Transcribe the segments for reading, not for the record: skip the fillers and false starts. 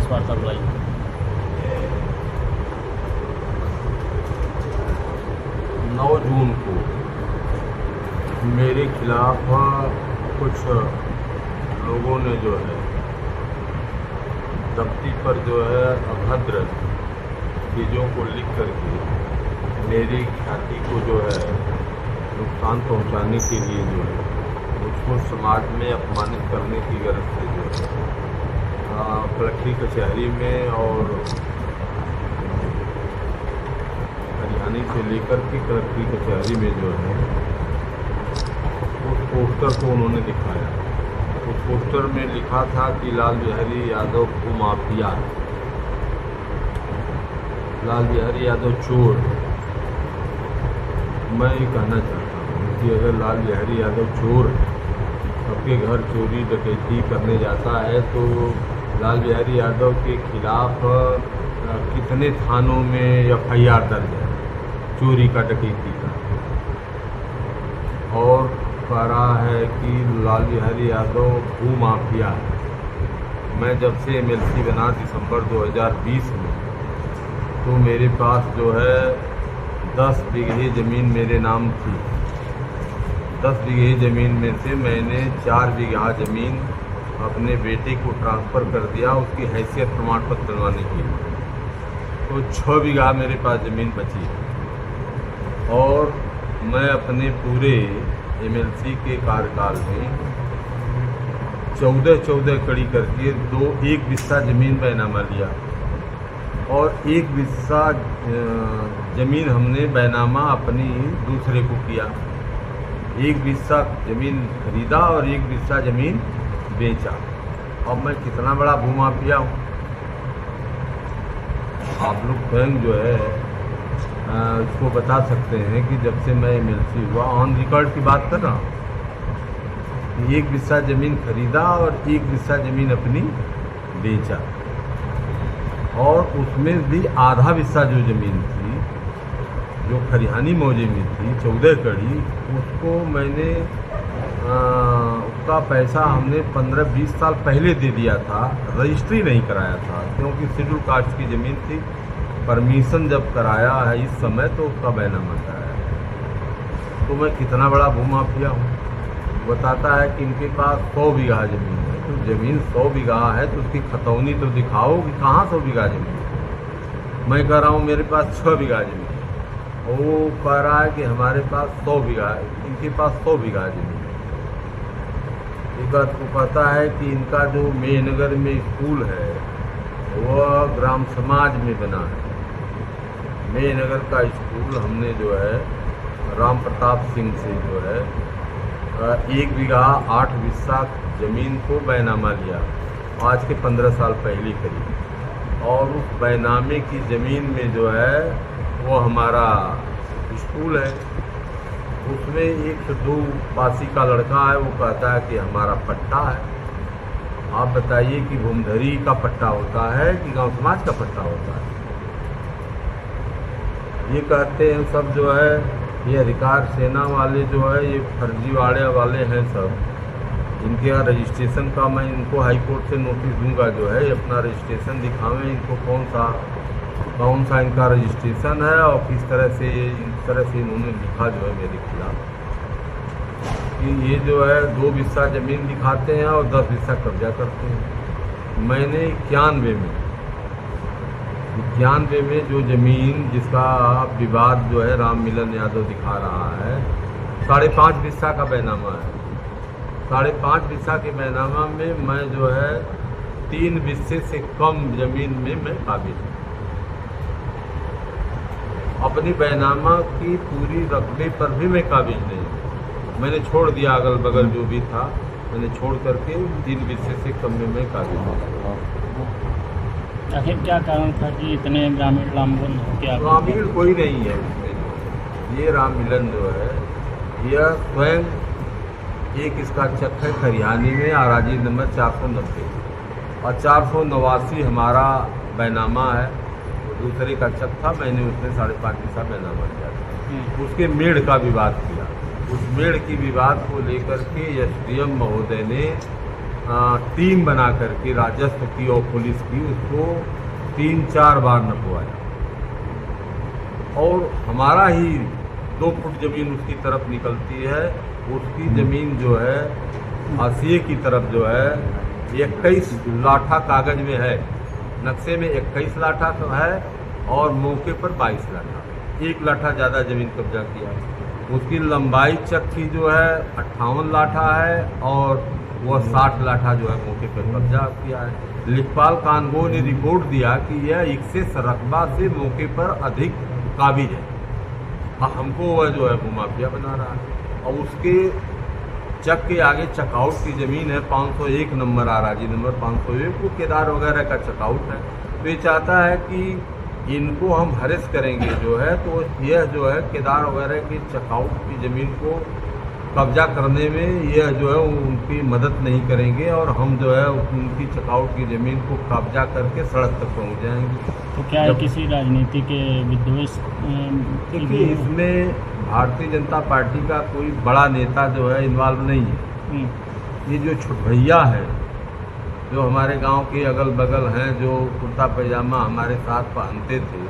Press वार्ता बुलाई। 9 जून को मेरे खिलाफ कुछ लोगों ने जो है दफ्ती पर जो है अभद्र चीज़ों को लिख करके मेरी ख्याति को जो है नुकसान पहुंचाने के लिए जो है उसको समाज में अपमानित करने की गरज से जो है कलेक्ट्री कचहरी में और हरियाणा से लेकर के कलेक्ट्री कचहरी में जो है उस पोस्टर को उन्होंने दिखाया। उस पोस्टर में लिखा था कि लाल बिहारी यादव भूमाफिया, लाल बिहारी यादव चोर। मैं ये कहना चाहता हूँ कि अगर लाल बिहारी यादव चोर सबके घर चोरी डकैती करने जाता है तो लाल बिहारी यादव के खिलाफ कितने थानों में FIR दर्ज है चोरी का, डकैती का, और कह रहा है कि लाल बिहारी यादव भूमाफिया है। मैं जब से MLC बना दिसंबर 2020 में, तो मेरे पास जो है 10 बीघे ज़मीन मेरे नाम थी। 10 बीघे ज़मीन में से मैंने 4 बीघा ज़मीन अपने बेटे को ट्रांसफ़र कर दिया उसकी हैसियत प्रमाण पत्र बनवाने के लिए, तो 6 बीघा मेरे पास ज़मीन बची है। और मैं अपने पूरे MLC के कार्यकाल में 14 कड़ी करके 1 बिस्सा ज़मीन बैनामा लिया और 1 बिस्सा ज़मीन हमने बैनामा अपनी दूसरे को किया। 1 बिस्सा ज़मीन खरीदा और 1 बिस्सा ज़मीन बेचा। अब मैं कितना बड़ा भूमाफिया हूँ आप लोग स्वयं जो है इसको बता सकते हैं कि जब से मैं MLC हुआ, ऑन रिकॉर्ड की बात कर रहा हूँ, 1 बिस्सा ज़मीन खरीदा और 1 बिस्सा ज़मीन अपनी बेचा। और उसमें भी आधा बिस्सा जो ज़मीन थी जो खरिहानी मौजे में थी 14 कड़ी, उसको मैंने उसका पैसा हमने 15-20 साल पहले दे दिया था, रजिस्ट्री नहीं कराया था क्योंकि शेड्यूल कास्ट की ज़मीन थी। परमिशन जब कराया है इस समय तो उसका बैनामा कराया। तो मैं कितना बड़ा भूमाफिया हूँ। बताता है कि इनके पास 100 बीघा ज़मीन है, तो ज़मीन 100 बीघा है तो उसकी खतौनी तो दिखाओ कि कहाँ 100 बीघा ज़मीन है। मैं कह रहा हूँ मेरे पास 6 बीघा ज़मीन है, वो कह रहा है कि हमारे पास 100 बीघा है, इनके पास 100 बीघा ज़मीन है। एक बात को कहता है कि इनका जो मेहनगर में स्कूल है वह ग्राम समाज में बना है। मेहनगर का स्कूल हमने जो है राम प्रताप सिंह से जो है 1 बीघा 8 बिस्सा ज़मीन को बैनामा लिया आज के 15 साल पहले करीब, और उस बैनामे की ज़मीन में जो है वो हमारा स्कूल है। उसमें एक 2 पासी का लड़का है, वो कहता है कि हमारा पट्टा है। आप बताइए कि भूमधरी का पट्टा होता है कि गांव समाज का पट्टा होता है? ये कहते हैं सब जो है ये अधिकार सेना वाले जो है ये फर्जीवाड़े वाले हैं सब। इनके यहाँ रजिस्ट्रेशन का मैं इनको हाई कोर्ट से नोटिस दूंगा जो है अपना रजिस्ट्रेशन दिखावें इनको, कौन सा इनका रजिस्ट्रेशन है और किस तरह से इस तरह से इन्होंने लिखा जो है मेरे खिलाफ कि ये जो है 2 बिस्सा ज़मीन दिखाते हैं और 10 बिस्सा कब्जा करते हैं। मैंने 91 में जो ज़मीन जिसका विवाद जो है राम मिलन यादव दिखा रहा है 5.5 बिस्सा का बैनामा है। 5.5 बिस्सा के बैनामा में मैं जो है 3 बिस्से से कम ज़मीन में मैं काबिज हूँ। अपनी बैनामा की पूरी रकबे पर भी मैं काबिज नहीं। मैंने छोड़ दिया अगल बगल जो भी था, मैंने छोड़ करके 3 बिस्से से कम में मैं काबिज हूँ। आखिर क्या कारण था कि इतने ग्रामीण राम मिलन हो गया? ग्रामीण कोई नहीं है उसमें। ये राम मिलन जो है यह स्वयं एक इसका चक है खरिहानी में आराजी नंबर 490 और 489 हमारा बैनामा है। दूसरे का चक था, मैंने उसमें 5.5 बिस्सा बैनामा किया था। उसके मेड़ का विवाद किया। उस मेड़ की विवाद को लेकर के SDM महोदय ने टीम बना करके राजस्व की और पुलिस की उसको 3-4 बार नपवाया और हमारा ही 2 फुट जमीन उसकी तरफ निकलती है। उसकी जमीन जो है हाशिए की तरफ जो है 21 लाठा कागज में है, नक्शे में 21 लाठा तो है और मौके पर 22 लाठा, 1 लाठा ज़्यादा जमीन कब्जा किया। उसकी लंबाई चक्की जो है 58 लाठा है और वह 60 लाठा जो है मौके पर कब्जा किया है। लेखपाल कानगो ने रिपोर्ट दिया कि यह एक्सेस रकबा से मौके पर अधिक काबिज है। हमको वह जो है भूमाफिया बना रहा है और उसके चक के आगे चकआउट की ज़मीन है, 501 नंबर आराजी नंबर 501, वो केदार वगैरह का चकआउट है। तो ये चाहता है कि इनको हम हरेस करेंगे जो है, तो यह जो है केदार वगैरह की चकआउट की ज़मीन को कब्जा करने में यह जो है उनकी मदद नहीं करेंगे और हम जो है उनकी चकआउट की ज़मीन को कब्जा करके सड़क तक पहुंच जाएंगे। तो क्या है किसी राजनीति के विद्वेष देखिए, इसमें भारतीय जनता पार्टी का कोई बड़ा नेता जो है इन्वॉल्व नहीं है। ये जो छुटभैया है जो हमारे गांव के अगल बगल हैं, जो कुर्ता पैजामा हमारे साथ पहनते थे,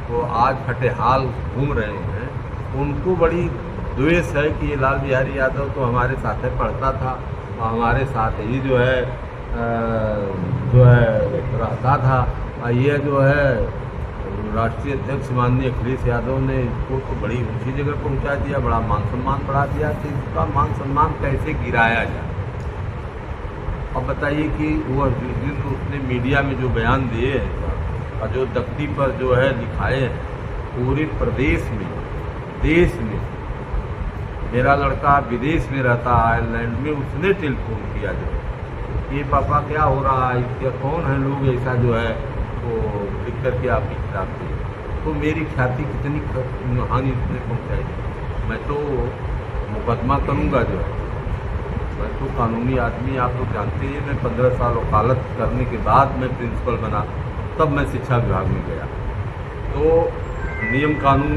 वो आज फटेहाल घूम रहे हैं, उनको बड़ी द्वेष है कि ये लाल बिहारी यादव तो हमारे साथ है पढ़ता था और हमारे साथ ही जो है रहता था। ये जो है राष्ट्रीय अध्यक्ष माननीय अखिलेश यादव ने इसको तो बड़ी ऊंची जगह पहुंचा दिया, बड़ा मान सम्मान बढ़ा दिया। तो इसका मान सम्मान कैसे गिराया जाए? अब बताइए कि वह जिस दिन उसने मीडिया में जो बयान दिए हैं और जो दफ्ती पर जो है लिखाए हैं, पूरे प्रदेश में, देश में, मेरा लड़का विदेश में रहता आयरलैंड में, उसने टेलीफोन किया जो है, ये पापा क्या हो रहा है, क्या कौन है लोग ऐसा जो है वो लिख करके आपकी किताब दी। तो मेरी ख्याति कितनी हानि उसने पहुँचाई। मैं तो मुकदमा करूँगा जो है, मैं तो कानूनी आदमी, आप लोग जानते हैं। मैं 15 साल वकालत करने के बाद मैं प्रिंसिपल बना, तब मैं शिक्षा विभाग में गया। तो नियम कानून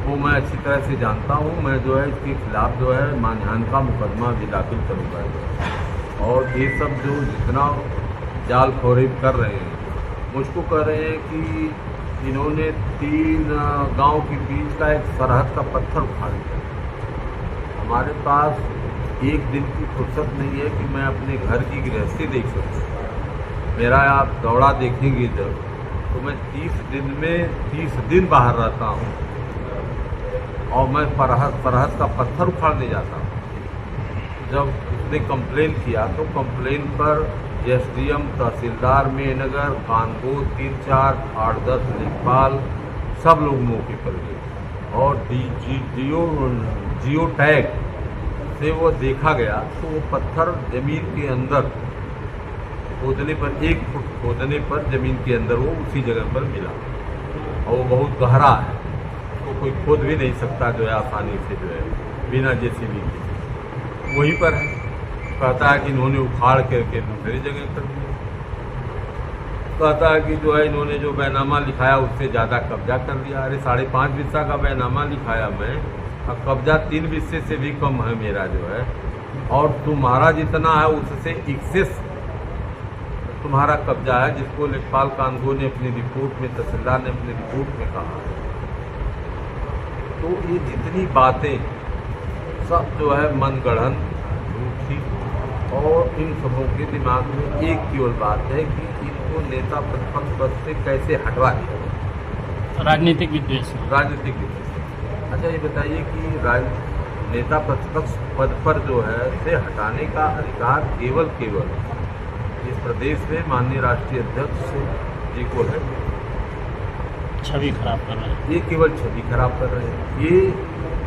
को मैं अच्छी तरह से जानता हूँ। मैं जो है इसके खिलाफ जो है मानहानि का मुकदमा भी दाखिल करूँगा। और ये सब जो जितना जाल फरेब कर रहे हैं, मुझको कह रहे हैं कि इन्होंने 3 गांव के बीच का एक सरहद का पत्थर उठा दिया। हमारे पास एक दिन की फुर्सत नहीं है कि मैं अपने घर की गृहस्थी देख सकूँ। मेरा आप दौड़ा देखेंगे जब, तो मैं 30 दिन बाहर रहता हूँ और मैं सरहद का पत्थर उखाड़ने जाता हूँ। जब उसने कंप्लेन किया तो कंप्लेन पर एसडीएम, तहसीलदार मेनगर, कानगो, 3-4, 8-10 लेखपाल सब लोग मौके पर गए और जियो टैग से वो देखा गया। तो वो पत्थर ज़मीन के अंदर खोदने पर, 1 फुट खोदने पर ज़मीन के अंदर वो उसी जगह पर मिला और वो बहुत गहरा है, तो कोई खोद भी नहीं सकता जो है आसानी से, जो है बिना जेसीबी के। वहीं पर है, कहता है कि इन्होंने उखाड़ करके दूसरी जगह कर दिया। कहता है कि जो है इन्होंने जो बैनामा लिखाया उससे ज़्यादा कब्जा कर लिया। अरे 5.5 बिस्सा का बैनामा लिखाया मैं, और कब्जा 3 बिस्से से भी कम है मेरा जो है, और तुम्हारा जितना है उससे एक्सेस तुम्हारा कब्जा है, जिसको लेखपाल कानगो ने अपनी रिपोर्ट में, तहसीलदार ने अपनी रिपोर्ट में कहा। तो ये जितनी बातें सब जो है मनगढ़ंत, झूठी, और इन सबों के दिमाग में एक केवल बात है कि इनको नेता प्रतिपक्ष पद से कैसे हटवा दिया जाए। राजनीतिक विद्वेष। अच्छा ये बताइए कि नेता प्रतिपक्ष पद पर जो है से हटाने का अधिकार केवल इस प्रदेश में माननीय राष्ट्रीय अध्यक्ष जी को है। छवि खराब कर रहे हैं। ये केवल छवि खराब कर रहे हैं। ये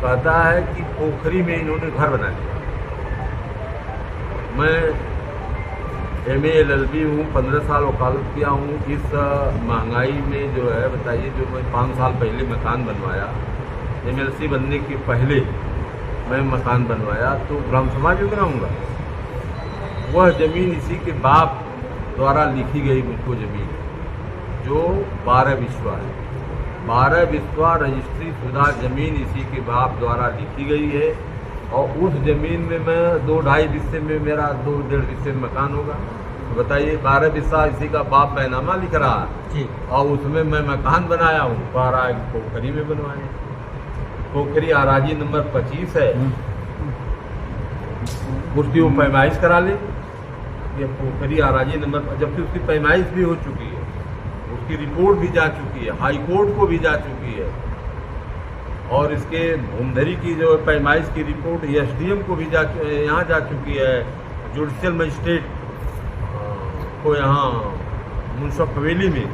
कहता है कि पोखरी में इन्होंने घर बना दिया। मैं MA LLB हूँ, 15 साल वकालत किया हूँ। इस महंगाई में जो है बताइए, जो मैं 5 साल पहले मकान बनवाया, MLC बनने के पहले मैं मकान बनवाया, तो ग्राम समाज में बनाऊँगा। वह ज़मीन इसी के बाप द्वारा लिखी गई मुझको ज़मीन, जो 12 बिस्वा है। 12 बिस्वा रजिस्ट्री शुदा ज़मीन इसी के बाप द्वारा लिखी गई है। और उस ज़मीन में मैं 2-2.5 हिस्से में मेरा 2-1.5 हिस्से में मकान होगा। तो बताइए 12 हिस्सा इसी का बाप बैनामा लिख रहा है जी। और उसमें मैं मकान बनाया हूँ। पारा पोखरी में बनवाए, पोखरी आराजी नंबर 25 है, उसकी वो पैमाइश करा ले। ये पोखरी आराजी नंबर, जबकि उसकी पैमाइश भी हो चुकी है, उसकी रिपोर्ट भी जा चुकी है, हाई कोर्ट को भी जा चुकी है, और इसके भूमधरी की जो पैमाइश की रिपोर्ट एसडीएम को भी यहाँ जा चुकी है, जुडिशियल मजिस्ट्रेट को यहाँ मुंसफ हवेली में।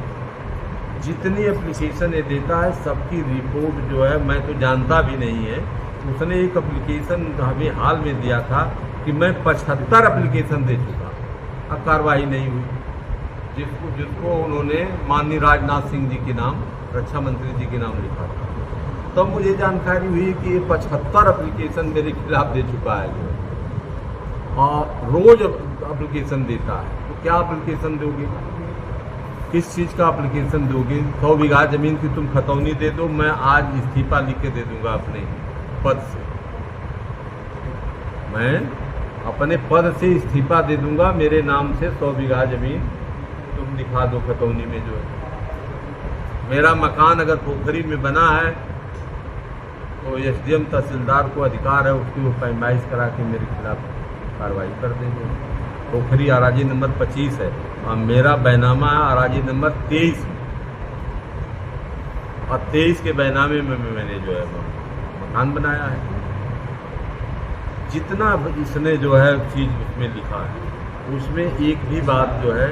जितनी एप्लीकेशन ये देता है सबकी रिपोर्ट जो है मैं तो जानता भी नहीं है। उसने एक एप्लीकेशन हमें हाल में दिया था कि मैं 75 एप्लीकेशन दे चुका, अब कार्रवाई नहीं हुई। जिसको उन्होंने माननीय राजनाथ सिंह जी के नाम, रक्षा मंत्री जी के नाम लिखा था। तब तो मुझे जानकारी हुई कि ये 75 एप्लीकेशन मेरे खिलाफ दे चुका है जो, और रोज एप्लीकेशन देता है। तो क्या एप्लीकेशन दोगे, किस चीज़ का एप्लीकेशन दोगे? 100 बीघा ज़मीन की तुम खतौनी दे दो, मैं आज इस्तीफा लिख के दे दूंगा अपने पद से। मैं अपने पद से इस्तीफा दे दूंगा, मेरे नाम से 100 बीघा ज़मीन तुम दिखा दो खतौनी में जो है। मेरा मकान अगर पोखरी में बना है तो एसडीएम तहसीलदार को अधिकार है उसकी वो पैमाइश करा के मेरे खिलाफ कार्रवाई कर देंगे। पोखरी आराजी नंबर 25 है और मेरा बैनामा है आराजी नंबर 23 में, और 23 के बैनामे में मैंने जो है मकान बनाया है। जितना इसने जो है चीज़ उसमें लिखा है उसमें एक भी बात जो है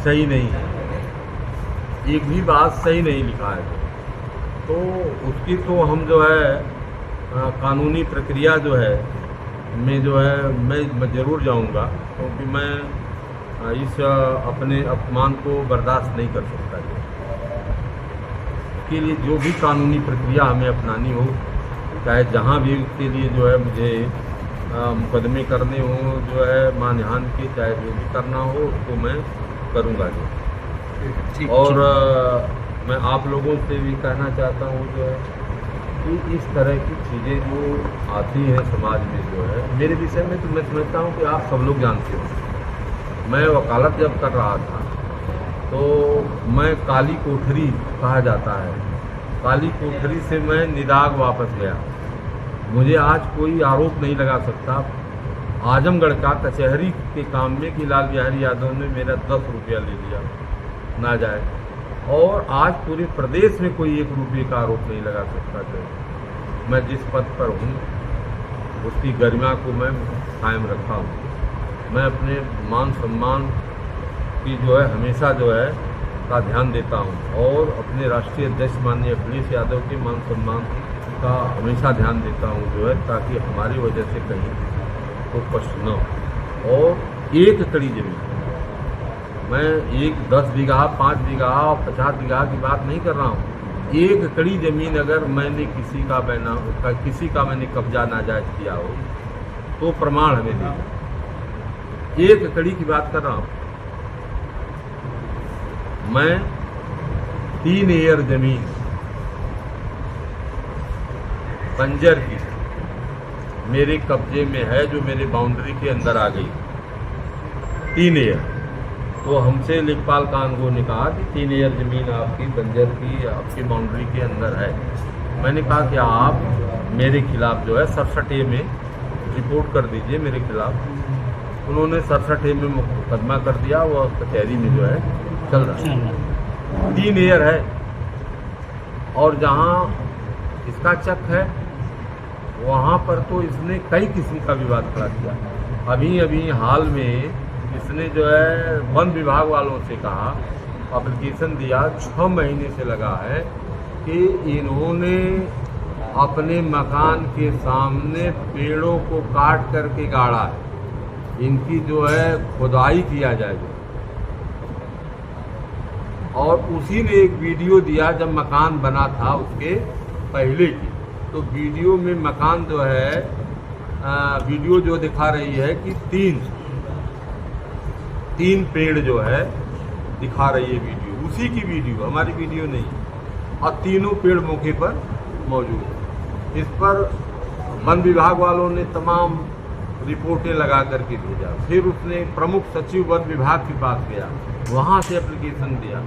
सही नहीं है, एक भी बात सही नहीं लिखा है। तो उसकी तो हम जो है कानूनी प्रक्रिया जो है में जो है मैं ज़रूर जाऊंगा, क्योंकि मैं इस अपने अपमान को बर्दाश्त नहीं कर सकता। इसके लिए जो भी कानूनी प्रक्रिया हमें अपनानी हो, चाहे जहाँ भी उसके लिए जो है मुझे मुकदमे करने हो, जो है मानहानि के, चाहे जो भी करना हो उसको मैं करूँगा जो। और मैं आप लोगों से भी कहना चाहता हूँ जो है कि इस तरह की चीज़ें जो आती हैं समाज में जो है, मेरे विषय में तो मैं समझता हूँ कि आप सब लोग जानते हो। मैं वकालत जब कर रहा था तो मैं काली कोठरी कहा जाता है, काली कोठरी से मैं निदाग वापस गया। मुझे आज कोई आरोप नहीं लगा सकता आजमगढ़ का कचहरी के काम में कि लाल बिहारी यादव ने मेरा 10 रुपया ले लिया नाजायज, और आज पूरे प्रदेश में कोई 1 रुपये का आरोप नहीं लगा सकता। तो मैं जिस पद पर हूँ उसकी गरिमा को मैं कायम रखा हूँ। मैं अपने मान सम्मान की जो है हमेशा जो है का ध्यान देता हूँ, और अपने राष्ट्रीय अध्यक्ष माननीय अखिलेश यादव के मान सम्मान का हमेशा ध्यान देता हूँ जो है, ताकि हमारी वजह से कहीं तो कष्ट न हो। और एक कड़ी जमीन, मैं 10 बीघा 5 बीघा और 50 बीघा की बात नहीं कर रहा हूँ। एक कड़ी जमीन अगर मैंने किसी का मैंने कब्जा नाजायज किया हो तो प्रमाण हमें दे। एक कड़ी की बात कर रहा हूँ मैं। 3 एकड़ जमीन बंजर की मेरे कब्जे में है, जो मेरे बाउंड्री के अंदर आ गई। 3 एकड़। तो हमसे लेखपाल कानगो ने कहा कि 3 एकड़ जमीन आपकी बंजर की आपकी बाउंड्री के अंदर है। मैंने कहा कि आप मेरे खिलाफ जो है 67A में रिपोर्ट कर दीजिए मेरे खिलाफ। उन्होंने 67A में मुकदमा कर दिया, वो कचहरी में जो है चल रहा है। 3 एकड़ है, और जहाँ इसका चक है वहाँ पर तो इसने कई किस्म का विवाद खड़ा किया। अभी हाल में इसने जो है वन विभाग वालों से कहा, एप्लीकेशन दिया, 6 महीने से लगा है कि इन्होंने अपने मकान के सामने पेड़ों को काट करके गाड़ा है, इनकी जो है खुदाई किया जाएगा। और उसी ने एक वीडियो दिया जब मकान बना था उसके पहले की, तो वीडियो में मकान जो है वीडियो जो दिखा रही है कि 3 पेड़ जो है दिखा रही है वीडियो, उसी की वीडियो, हमारी वीडियो नहीं, और तीनों पेड़ मौके पर मौजूद है। इस पर वन विभाग वालों ने तमाम रिपोर्टें लगा करके भेजा। फिर उसने प्रमुख सचिव वन विभाग के पास गया, वहाँ से एप्लीकेशन दिया,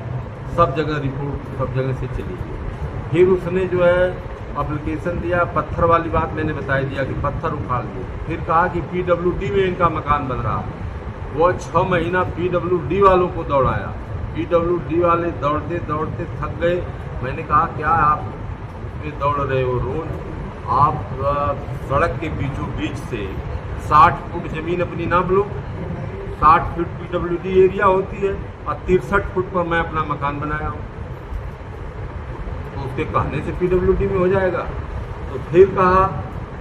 सब जगह रिपोर्ट सब जगह से चली गई। फिर उसने जो है एप्लीकेशन दिया, पत्थर वाली बात मैंने बताई दिया कि पत्थर उखाड़ दिए। फिर कहा कि पीडब्ल्यूडी में इनका मकान बन रहा है। वो 6 महीना पीडब्ल्यूडी वालों को दौड़ाया। पीडब्ल्यूडी वाले दौड़ते दौड़ते थक गए। मैंने कहा क्या आप इसमें दौड़ रहे हो रोज? आप सड़क के बीचों बीच से 60 फुट जमीन अपनी नाप लो। 60 फुट पीडब्ल्यूडी एरिया होती है और 63 फुट पर मैं अपना मकान बनाया हूँ, तो उसके कहने से पीडब्ल्यूडी में हो जाएगा। तो फिर कहा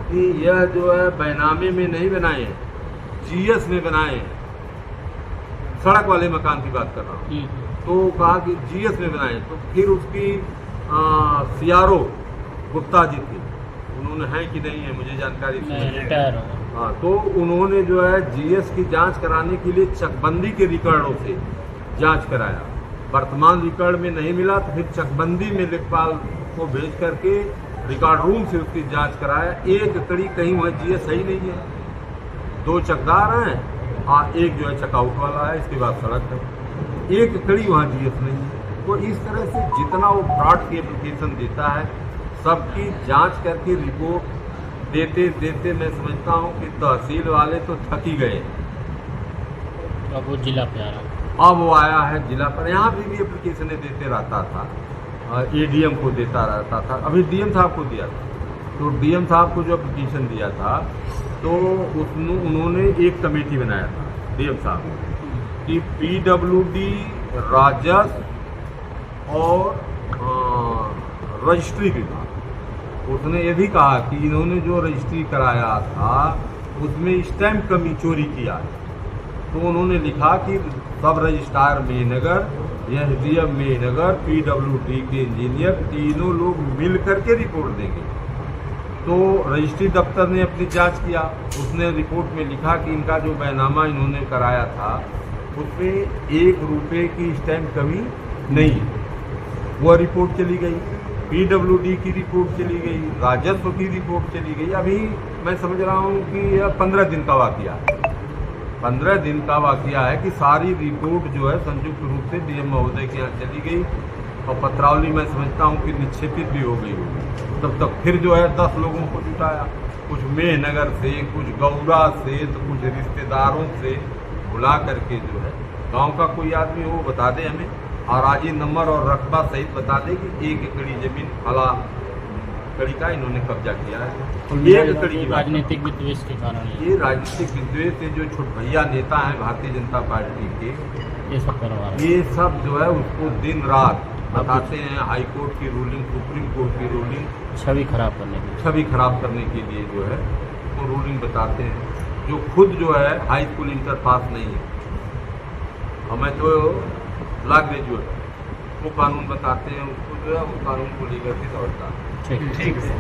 कि यह जो है बैनामे में नहीं बनाए हैं, जीएस में बनाए हैं। सड़क वाले मकान की बात कर रहा हूँ। तो कहा कि जीएस में बनाए। तो फिर उसकी सीआरओ गुप्ता जी थी, उन्होंने है कि नहीं है मुझे जानकारी नहीं। हाँ, तो उन्होंने जो है जीएस की जांच कराने के लिए चकबंदी के रिकॉर्डों से जांच कराया। वर्तमान रिकॉर्ड में नहीं मिला तो फिर चकबंदी में लेखपाल को भेज करके रिकॉर्ड रूम से उसकी जांच कराया। एक कड़ी कहीं वहाँ जीएस है ही नहीं है, 2 चकदार हैं और एक जो है चकआउट वाला है, इसके बाद सड़क है, एक कड़ी वहाँ जीएस नहीं है। तो इस तरह से जितना वो फ्रॉड की एप्लीकेशन देता है सबकी जांच करके रिपोर्ट देते देते मैं समझता हूँ कि तहसील वाले तो थक ही गए। अब वो जिला पे आ रहा, अब वो आया है जिला पर। यहाँ भी एप्लीकेशनें देते रहता था, एडीएम को देता रहता था। अभी डीएम साहब को दिया था, तो डीएम साहब को जो एप्लीकेशन दिया था तो उन्होंने एक कमेटी बनाया था डीएम साहब ने कि पीडब्ल्यूडी, राजस्व और रजिस्ट्री विभाग, उसने ये भी कहा कि इन्होंने जो रजिस्ट्री कराया था उसमें स्टैम्प कमी चोरी किया है। तो उन्होंने लिखा कि सब registrar Mehnagar, SDM Mehnagar, PWD के इंजीनियर तीनों लोग मिल करके रिपोर्ट देंगे। तो रजिस्ट्री दफ्तर ने अपनी जांच किया, उसने रिपोर्ट में लिखा कि इनका जो बैनामा इन्होंने कराया था उसमें 1 रुपये की स्टैम्प कमी नहीं है। वह रिपोर्ट चली गई, पीडब्ल्यूडी की रिपोर्ट चली गई, राजस्व की रिपोर्ट चली गई। अभी मैं समझ रहा हूँ कि यह 15 दिन का वाकया है। 15 दिन का वाकया है कि सारी रिपोर्ट जो है संयुक्त रूप से डीएम महोदय के यहाँ चली गई और पत्रावली मैं समझता हूँ कि निक्षेपित भी हो गई होगी। तब तक फिर जो है 10 लोगों को जुटाया, कुछ मेहनगर से, कुछ गौरा से, तो कुछ रिश्तेदारों से बुला करके जो है गांव का कोई आदमी हो बता दे हमें, और आजी नंबर और रकबा सहित बता दे कि 1 एकड़ी जमीन फला कड़ी का इन्होंने कब्जा किया है। 1 एकड़ी की राजनीतिक विद्वेष के कारण ये राजनीतिक विद्वेष से जो छोट भैया नेता हैं भारतीय जनता पार्टी के, ये सब करवा रहे हैं। ये सब जो है उसको दिन रात बताते हैं। हाई कोर्ट की रूलिंग, सुप्रीम कोर्ट की रूलिंग, छवि खराब करने की, छवि खराब करने के लिए जो है वो रूलिंग बताते हैं, जो खुद जो है हाई स्कूल इंटर पास नहीं है। और मैं तो लॉ ग्रेजुएट, वो कानून बताते हैं, उसको जो है उस कानून को लेकर के दौड़ता है। ठीक है।